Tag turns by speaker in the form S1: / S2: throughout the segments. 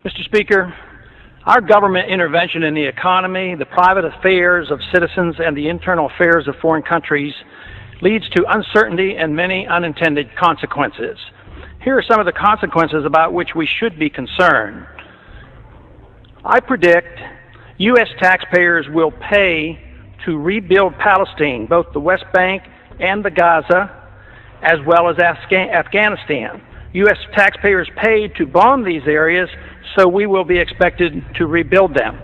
S1: Mr. Speaker, our government intervention in the economy, the private affairs of citizens, and the internal affairs of foreign countries leads to uncertainty and many unintended consequences. Here are some of the consequences about which we should be concerned. I predict U.S. taxpayers will pay to rebuild Palestine, both the West Bank and the Gaza, as well as Afghanistan. U.S. taxpayers paid to bomb these areas, so we will be expected to rebuild them.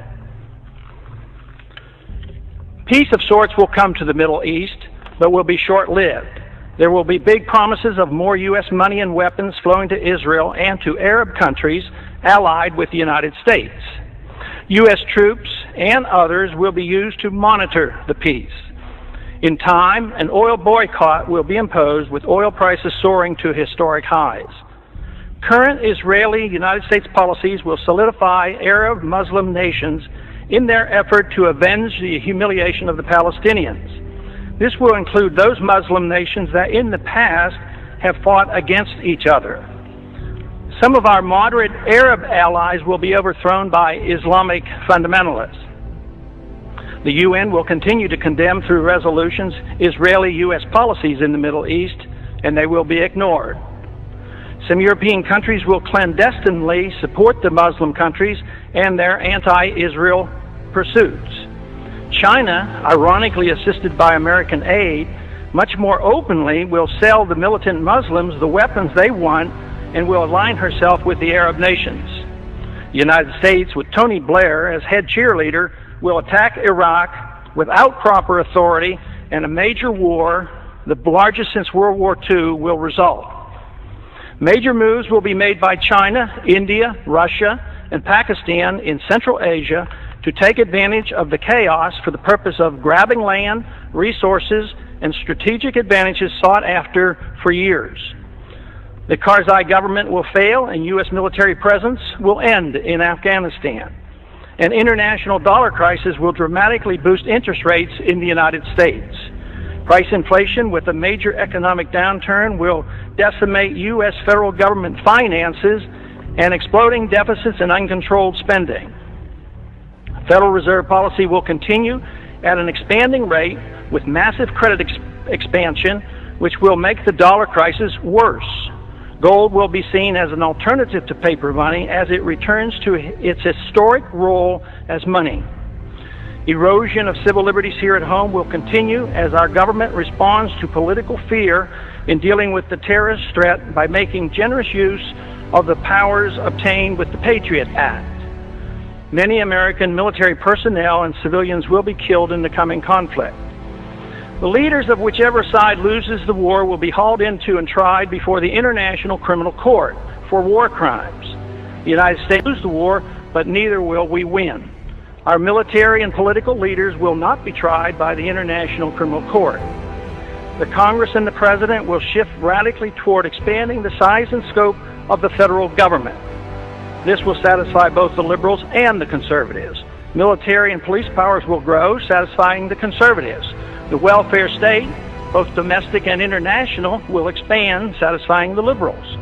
S1: Peace of sorts will come to the Middle East, but will be short-lived. There will be big promises of more U.S. money and weapons flowing to Israel and to Arab countries allied with the United States. U.S. troops and others will be used to monitor the peace. In time, an oil boycott will be imposed, with oil prices soaring to historic highs. Current Israeli-United States policies will solidify Arab Muslim nations in their effort to avenge the humiliation of the Palestinians. This will include those Muslim nations that in the past have fought against each other. Some of our moderate Arab allies will be overthrown by Islamic fundamentalists. The UN will continue to condemn through resolutions Israeli-U.S. policies in the Middle East, and they will be ignored. Some European countries will clandestinely support the Muslim countries and their anti-Israel pursuits. China, ironically assisted by American aid, much more openly will sell the militant Muslims the weapons they want and will align herself with the Arab nations. The United States, with Tony Blair as head cheerleader, will attack Iraq without proper authority, and a major war, the largest since World War II, will result. Major moves will be made by China, India, Russia, and Pakistan in Central Asia to take advantage of the chaos for the purpose of grabbing land, resources, and strategic advantages sought after for years. The Karzai government will fail, and U.S. military presence will end in Afghanistan. An international dollar crisis will dramatically boost interest rates in the United States. Price inflation with a major economic downturn will decimate U.S. federal government finances and exploding deficits and uncontrolled spending. Federal Reserve policy will continue at an expanding rate with massive credit expansion, which will make the dollar crisis worse. Gold will be seen as an alternative to paper money as it returns to its historic role as money. Erosion of civil liberties here at home will continue as our government responds to political fear in dealing with the terrorist threat by making generous use of the powers obtained with the Patriot Act. Many American military personnel and civilians will be killed in the coming conflict. The leaders of whichever side loses the war will be hauled into and tried before the International Criminal Court for war crimes. The United States will lose the war, but neither will we win. Our military and political leaders will not be tried by the International Criminal Court. The Congress and the President will shift radically toward expanding the size and scope of the federal government. This will satisfy both the liberals and the conservatives. Military and police powers will grow, satisfying the conservatives. The welfare state, both domestic and international, will expand, satisfying the liberals.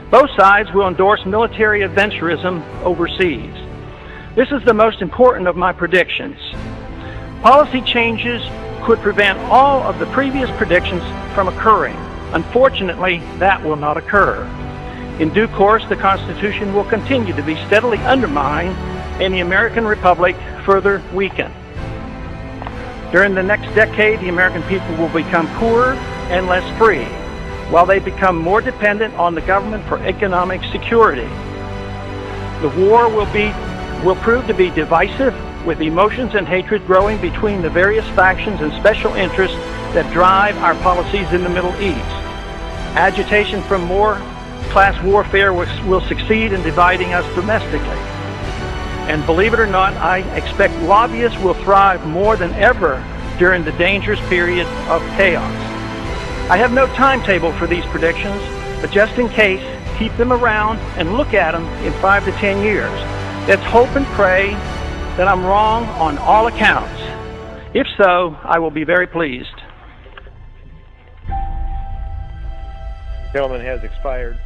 S1: Both sides will endorse military adventurism overseas. This is the most important of my predictions. Policy changes could prevent all of the previous predictions from occurring. Unfortunately, that will not occur. In due course, the Constitution will continue to be steadily undermined and the American Republic further weakened. During the next decade, the American people will become poorer and less free, while they become more dependent on the government for economic security. The war will prove to be divisive, with emotions and hatred growing between the various factions and special interests that drive our policies in the Middle East. Agitation from more class warfare will succeed in dividing us domestically. And believe it or not, I expect lobbyists will thrive more than ever during the dangerous period of chaos. I have no timetable for these predictions, but just in case, keep them around and look at them in 5 to 10 years. Let's hope and pray that I'm wrong on all accounts. If so, I will be very pleased.
S2: The gentleman has expired.